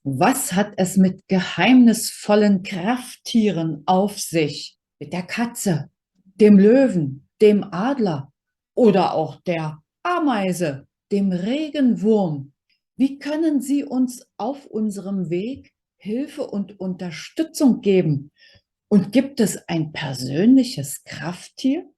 Was hat es mit geheimnisvollen Krafttieren auf sich? Mit der Katze, dem Löwen, dem Adler oder auch der Ameise, dem Regenwurm? Wie können sie uns auf unserem Weg Hilfe und Unterstützung geben? Und gibt es ein persönliches Krafttier?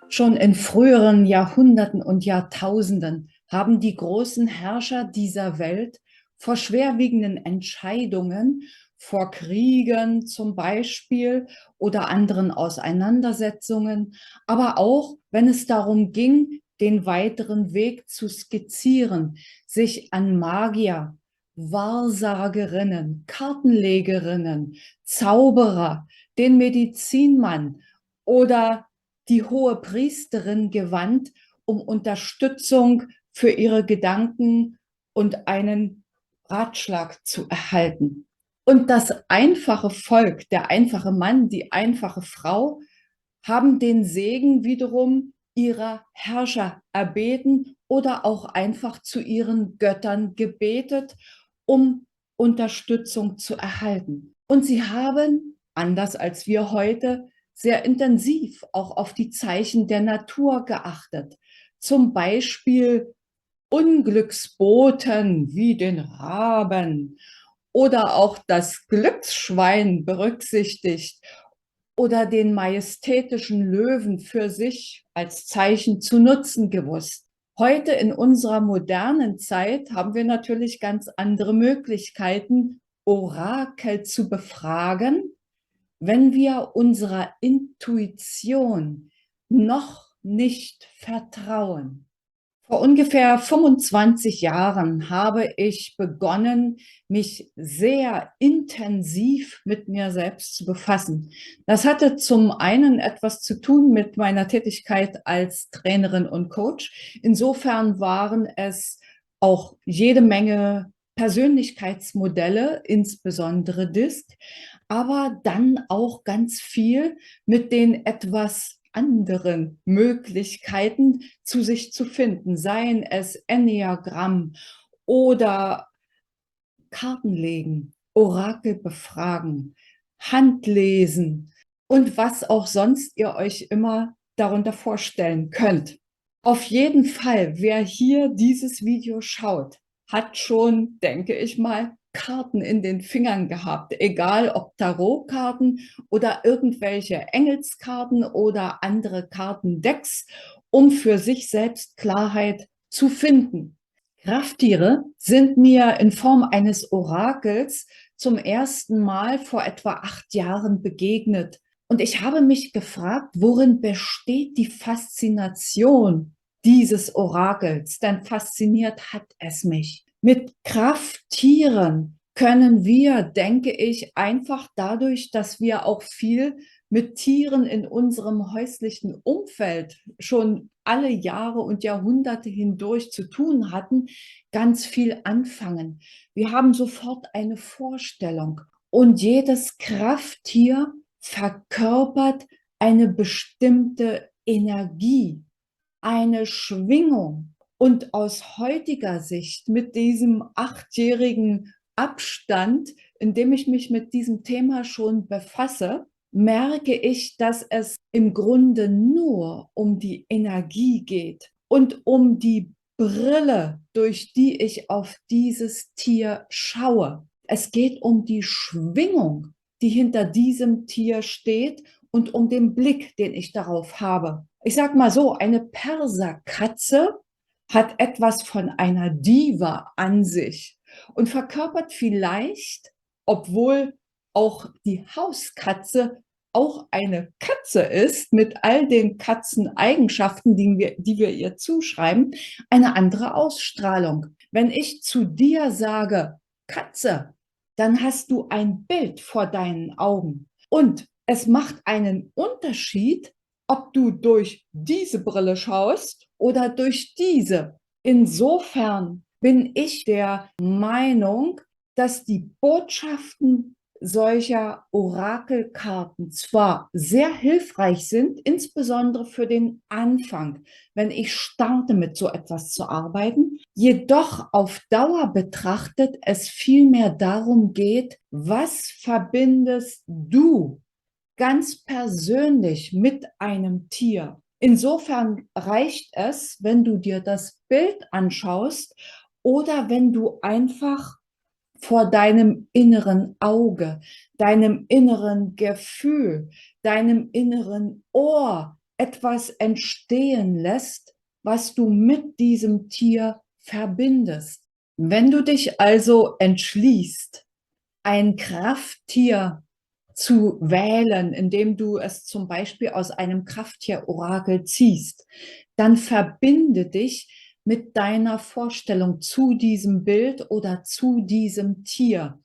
Schon in früheren Jahrhunderten und Jahrtausenden haben die großen Herrscher dieser Welt vor schwerwiegenden Entscheidungen, vor Kriegen zum Beispiel oder anderen Auseinandersetzungen, aber auch wenn es darum ging, den weiteren Weg zu skizzieren, sich an Magier, Wahrsagerinnen, Kartenlegerinnen, Zauberer, den Medizinmann oder die Hohepriesterin gewandt, um Unterstützung für ihre Gedanken und einen Ratschlag zu erhalten. Und das einfache Volk, der einfache Mann, die einfache Frau, haben den Segen wiederum ihrer Herrscher erbeten oder auch einfach zu ihren Göttern gebetet, um Unterstützung zu erhalten. Und sie haben, anders als wir heute, sehr intensiv auch auf die Zeichen der Natur geachtet. Zum Beispiel Unglücksboten wie den Raben oder auch das Glücksschwein berücksichtigt oder den majestätischen Löwen für sich als Zeichen zu nutzen gewusst. Heute in unserer modernen Zeit haben wir natürlich ganz andere Möglichkeiten, Orakel zu befragen, wenn wir unserer Intuition noch nicht vertrauen. Vor ungefähr 25 Jahren habe ich begonnen, mich sehr intensiv mit mir selbst zu befassen. Das hatte zum einen etwas zu tun mit meiner Tätigkeit als Trainerin und Coach. Insofern waren es auch jede Menge Persönlichkeitsmodelle, insbesondere DISC, aber dann auch ganz viel mit den etwas anderen Möglichkeiten zu sich zu finden, seien es Enneagramm oder Kartenlegen, Orakel befragen, Handlesen und was auch sonst ihr euch immer darunter vorstellen könnt. Auf jeden Fall, wer hier dieses Video schaut, hat schon, denke ich mal, Karten in den Fingern gehabt, egal ob Tarotkarten oder irgendwelche Engelskarten oder andere Kartendecks, um für sich selbst Klarheit zu finden. Krafttiere sind mir in Form eines Orakels zum ersten Mal vor etwa 8 Jahren begegnet. Und ich habe mich gefragt, worin besteht die Faszination dieses Orakels? Denn fasziniert hat es mich. Mit Krafttieren können wir, denke ich, einfach dadurch, dass wir auch viel mit Tieren in unserem häuslichen Umfeld schon alle Jahre und Jahrhunderte hindurch zu tun hatten, ganz viel anfangen. Wir haben sofort eine Vorstellung und jedes Krafttier verkörpert eine bestimmte Energie, eine Schwingung. Und aus heutiger Sicht mit diesem 8-jährigen Abstand, in dem ich mich mit diesem Thema schon befasse, merke ich, dass es im Grunde nur um die Energie geht und um die Brille, durch die ich auf dieses Tier schaue. Es geht um die Schwingung, die hinter diesem Tier steht und um den Blick, den ich darauf habe. Ich sage mal so, eine Perserkatze hat etwas von einer Diva an sich und verkörpert vielleicht, obwohl auch die Hauskatze auch eine Katze ist, mit all den Katzeneigenschaften, die wir ihr zuschreiben, eine andere Ausstrahlung. Wenn ich zu dir sage, Katze, dann hast du ein Bild vor deinen Augen. Und es macht einen Unterschied, ob du durch diese Brille schaust oder durch diese. Insofern bin ich der Meinung, dass die Botschaften solcher Orakelkarten zwar sehr hilfreich sind, insbesondere für den Anfang, wenn ich starte, mit so etwas zu arbeiten, jedoch auf Dauer betrachtet es vielmehr darum geht, was verbindest du ganz persönlich mit einem Tier. Insofern reicht es, wenn du dir das Bild anschaust oder wenn du einfach vor deinem inneren Auge, deinem inneren Gefühl, deinem inneren Ohr etwas entstehen lässt, was du mit diesem Tier verbindest. Wenn du dich also entschließt, ein Krafttier zu wählen, indem du es zum Beispiel aus einem Krafttierorakel ziehst, dann verbinde dich mit deiner Vorstellung zu diesem Bild oder zu diesem Tier.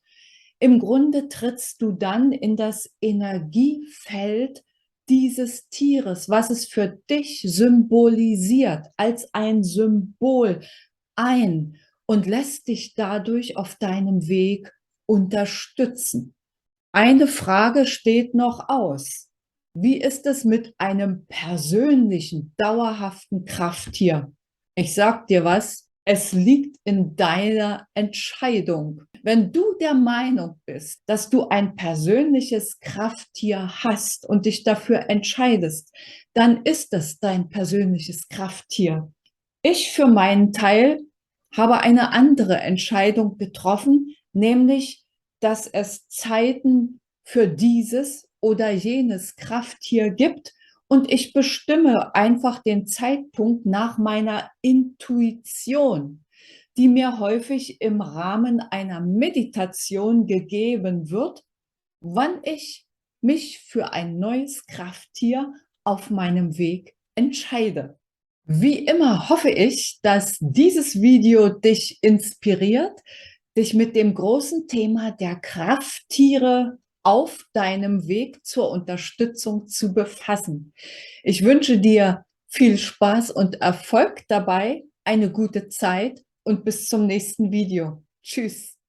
Im Grunde trittst du dann in das Energiefeld dieses Tieres, was es für dich symbolisiert, als ein Symbol ein und lässt dich dadurch auf deinem Weg unterstützen. Eine Frage steht noch aus. Wie ist es mit einem persönlichen, dauerhaften Krafttier? Ich sag dir was, es liegt in deiner Entscheidung. Wenn du der Meinung bist, dass du ein persönliches Krafttier hast und dich dafür entscheidest, dann ist es dein persönliches Krafttier. Ich für meinen Teil habe eine andere Entscheidung getroffen, nämlich, dass es Zeiten für dieses oder jenes Krafttier gibt und ich bestimme einfach den Zeitpunkt nach meiner Intuition, die mir häufig im Rahmen einer Meditation gegeben wird, wann ich mich für ein neues Krafttier auf meinem Weg entscheide. Wie immer hoffe ich, dass dieses Video dich inspiriert, dich mit dem großen Thema der Krafttiere auf deinem Weg zur Unterstützung zu befassen. Ich wünsche dir viel Spaß und Erfolg dabei, eine gute Zeit und bis zum nächsten Video. Tschüss.